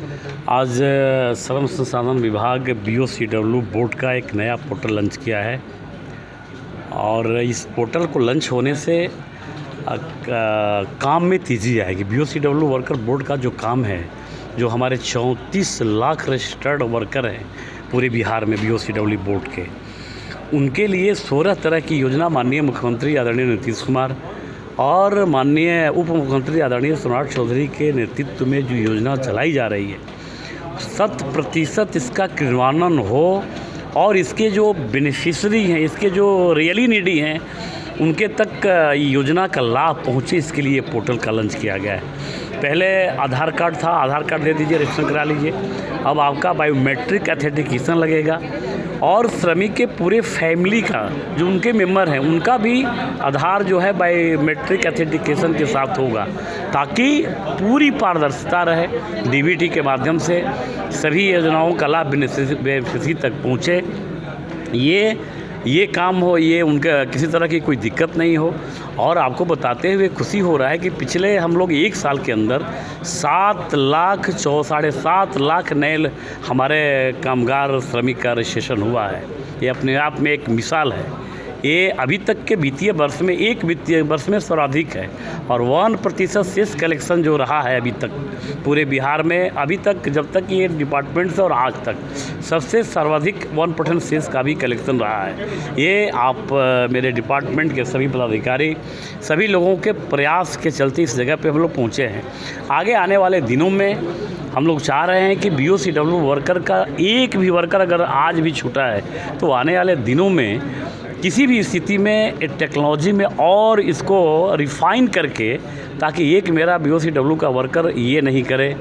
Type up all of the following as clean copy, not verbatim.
आज श्रम संसाधन विभाग BOCW बोर्ड का एक नया पोर्टल लॉन्च किया है और इस पोर्टल को लॉन्च होने से काम में तेज़ी आएगी। BOCW वर्कर बोर्ड का जो काम है, जो हमारे 34 लाख रजिस्टर्ड वर्कर हैं पूरे बिहार में BOCW बोर्ड के, उनके लिए 16 तरह की योजना माननीय मुख्यमंत्री आदरणीय नीतीश कुमार और माननीय उप मुख्यमंत्री आदरणीय सम्राट चौधरी के नेतृत्व में जो योजना चलाई जा रही है, 100% इसका क्रियान्वयन हो और इसके जो बेनिफिशरी हैं, इसके जो रियली नीडी हैं, उनके तक योजना का लाभ पहुँचे, इसके लिए पोर्टल का लॉन्च किया गया है। पहले आधार कार्ड था, आधार कार्ड दे दीजिए, रजिस्ट्रेशन करा लीजिए। अब आपका बायोमेट्रिक ऑथेंटिकेशन लगेगा और श्रमिक के पूरे फैमिली का जो उनके मेंबर हैं, उनका भी आधार जो है बायोमेट्रिक ऑथेंटिकेशन के साथ होगा, ताकि पूरी पारदर्शिता रहे। DBT के माध्यम से सभी योजनाओं का लाभ बेनिफिशियरी तक पहुँचे, ये काम हो, ये उनका किसी तरह की कोई दिक्कत नहीं हो। और आपको बताते हुए खुशी हो रहा है कि पिछले हम लोग 1 साल के अंदर 7 लाख 7.5 लाख नए हमारे कामगार श्रमिक का रजिस्ट्रेशन हुआ है। ये अपने आप में एक मिसाल है। ये अभी तक के वित्तीय वर्ष में, एक वित्तीय वर्ष में सर्वाधिक है और 1% सेस कलेक्शन जो रहा है अभी तक पूरे बिहार में, अभी तक जब तक ये डिपार्टमेंट से और आज तक सबसे सर्वाधिक 1% सेस का भी कलेक्शन रहा है। ये आप मेरे डिपार्टमेंट के सभी पदाधिकारी, सभी लोगों के प्रयास के चलते इस जगह पे हम लोग पहुँचे हैं। आगे आने वाले दिनों में हम लोग चाह रहे हैं कि BOCW वर्कर का एक भी वर्कर अगर आज भी छूटा है तो आने वाले दिनों में किसी भी स्थिति में टेक्नोलॉजी में और इसको रिफ़ाइन करके, ताकि एक मेरा BOCW का वर्कर ये नहीं करे।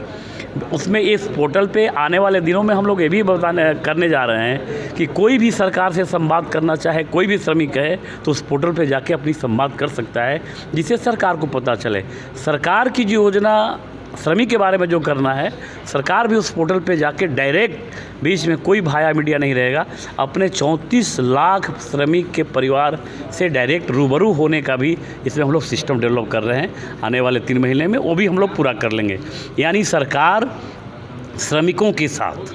उसमें इस पोर्टल पे आने वाले दिनों में हम लोग ये भी करने जा रहे हैं कि कोई भी सरकार से संवाद करना चाहे, कोई भी श्रमिक है तो उस पोर्टल पे जाके अपनी संवाद कर सकता है, जिससे सरकार को पता चले सरकार की जो योजना श्रमिक के बारे में जो करना है। सरकार भी उस पोर्टल पे जाके डायरेक्ट, बीच में कोई भाया मीडिया नहीं रहेगा, अपने 34 लाख श्रमिक के परिवार से डायरेक्ट रूबरू होने का भी इसमें हम लोग सिस्टम डेवलप कर रहे हैं। आने वाले 3 महीने में वो भी हम लोग पूरा कर लेंगे। यानी सरकार श्रमिकों के साथ,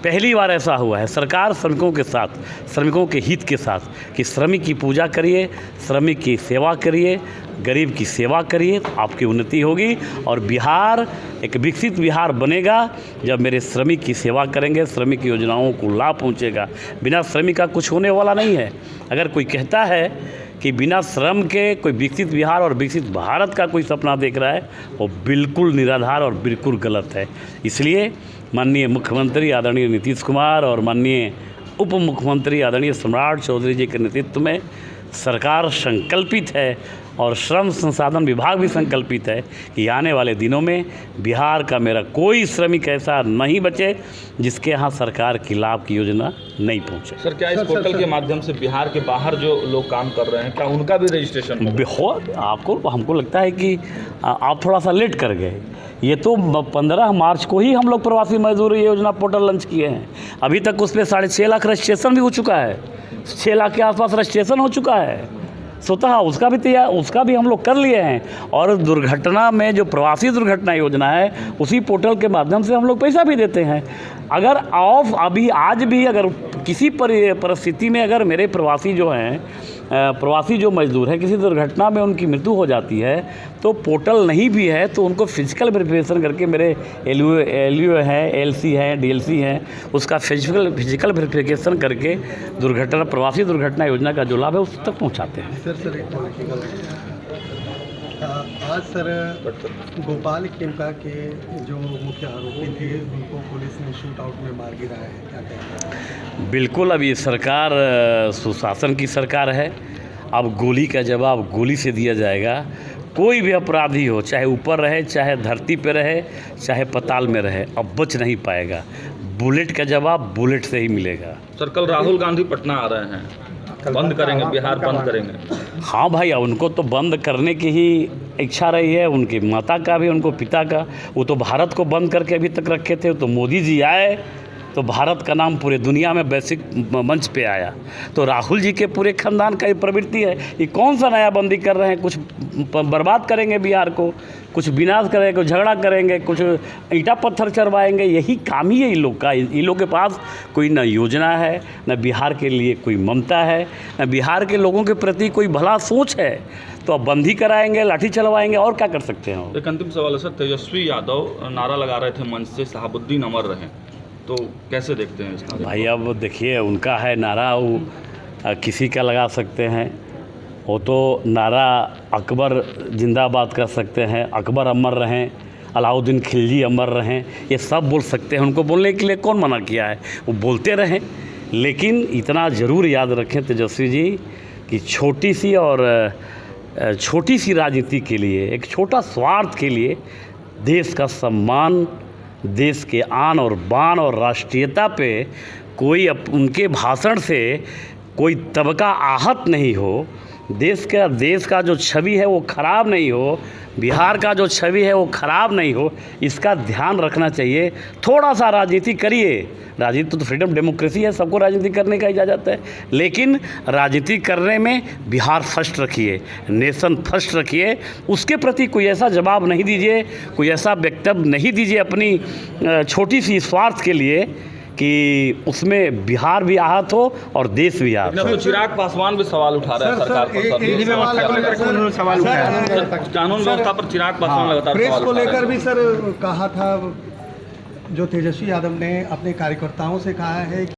पहली बार ऐसा हुआ है, सरकार श्रमिकों के साथ, श्रमिकों के हित के साथ, कि श्रमिक की पूजा करिए, श्रमिक की सेवा करिए, गरीब की सेवा करिए, तो आपकी उन्नति होगी और बिहार एक विकसित बिहार बनेगा जब मेरे श्रमिक की सेवा करेंगे, श्रमिक की योजनाओं को लाभ पहुंचेगा। बिना श्रमिक का कुछ होने वाला नहीं है। अगर कोई कहता है कि बिना श्रम के कोई विकसित बिहार और विकसित भारत का कोई सपना देख रहा है, वो बिल्कुल निराधार और बिल्कुल गलत है। इसलिए माननीय मुख्यमंत्री आदरणीय नीतीश कुमार और माननीय उप मुख्यमंत्री आदरणीय सम्राट चौधरी जी के नेतृत्व में सरकार संकल्पित है और श्रम संसाधन विभाग भी संकल्पित है कि आने वाले दिनों में बिहार का मेरा कोई श्रमिक ऐसा नहीं बचे जिसके यहाँ सरकार की लाभ की योजना नहीं पहुँचे। सर, क्या इस पोर्टल के माध्यम से बिहार के बाहर जो लोग काम कर रहे हैं, क्या उनका भी रजिस्ट्रेशन होगा? हमको लगता है कि आप थोड़ा सा लेट कर गए। ये तो 15 मार्च को ही हम लोग प्रवासी मजदूर योजना पोर्टल लॉन्च किए हैं। अभी तक उस पर 6.5 लाख रजिस्ट्रेशन भी हो चुका है, 6 लाख के आसपास रजिस्ट्रेशन हो चुका है। स्वतः उसका भी हम लोग कर लिए हैं। और दुर्घटना में जो प्रवासी दुर्घटना योजना है, उसी पोर्टल के माध्यम से हम लोग पैसा भी देते हैं। अगर अभी आज भी अगर किसी परिस्थिति में अगर मेरे प्रवासी जो मजदूर हैं, किसी दुर्घटना में उनकी मृत्यु हो जाती है, तो पोर्टल नहीं भी है तो उनको फिजिकल वेरिफिकेशन करके, मेरे LUO है, LC है, DLC है, उसका फिजिकल वेरिफिकेशन करके प्रवासी दुर्घटना योजना का जो लाभ है उस तक पहुंचाते हैं। आज सर गोपाल खेमका के जो मुख्य आरोपी थे, उनको पुलिस ने शूट आउट में मार गिराया है, क्या कहते हैं? बिल्कुल, अब ये सरकार सुशासन की सरकार है। अब गोली का जवाब गोली से दिया जाएगा। कोई भी अपराधी हो, चाहे ऊपर रहे, चाहे धरती पे रहे, चाहे पाताल में रहे, अब बच नहीं पाएगा। बुलेट का जवाब बुलेट से ही मिलेगा। सर, कल राहुल गांधी पटना आ रहे हैं, बंद करेंगे, बिहार बंद करेंगे। हाँ भाई, उनको तो बंद करने की ही इच्छा रही है, उनकी माता का भी, उनको पिता का। वो तो भारत को बंद करके अभी तक रखे थे। तो मोदी जी आए तो भारत का नाम पूरे दुनिया में वैश्विक मंच पे आया। तो राहुल जी के पूरे खानदान का ये प्रवृत्ति है। ये कौन सा नया बंदी कर रहे हैं? कुछ बर्बाद करेंगे बिहार को, कुछ विनाश करेंगे, कुछ झगड़ा करेंगे, कुछ ईंटा पत्थर चढ़वाएंगे। यही काम ही है इन लोग का। इन लोग के पास कोई न योजना है, न बिहार के लिए कोई ममता है, न बिहार के लोगों के प्रति कोई भला सोच है। तो अब बंदी कराएंगे, लाठी चलवाएंगे, और क्या कर सकते हैं? एक अंतिम सवाल है सर, तेजस्वी यादव नारा लगा रहे थे मंच से शहाबुद्दीन अमर रहे, तो कैसे देखते हैं इसका? भाई अब देखिए, उनका है नारा, वो किसी का लगा सकते हैं। वो तो नारा अकबर जिंदाबाद कर सकते हैं, अकबर अमर रहें, अलाउद्दीन खिलजी अमर रहें, ये सब बोल सकते हैं। उनको बोलने के लिए कौन मना किया है? वो बोलते रहें। लेकिन इतना ज़रूर याद रखें तेजस्वी जी कि छोटी सी राजनीति के लिए, एक छोटा स्वार्थ के लिए देश का सम्मान, देश के आन और बान और राष्ट्रीयता पे कोई उनके भाषण से कोई तबका आहत नहीं हो, देश का जो छवि है वो ख़राब नहीं हो, बिहार का जो छवि है वो ख़राब नहीं हो, इसका ध्यान रखना चाहिए। थोड़ा सा राजनीति करिए। राजनीति तो फ्रीडम डेमोक्रेसी है, सबको राजनीति करने का इजाज़त है, लेकिन राजनीति करने में बिहार फर्स्ट रखिए, नेशन फर्स्ट रखिए। उसके प्रति कोई ऐसा जवाब नहीं दीजिए, कोई ऐसा वक्तव्य नहीं दीजिए अपनी छोटी सी स्वार्थ के लिए कि उसमें बिहार भी आहत हो और देश भी आहत हो। चिराग पासवान भी सवाल उठा रहे हैं सरकार पर। कानून व्यवस्था पर चिराग पासवान लगातार प्रेस को लेकर भी सर कहा था, जो तेजस्वी यादव ने अपने कार्यकर्ताओं से कहा है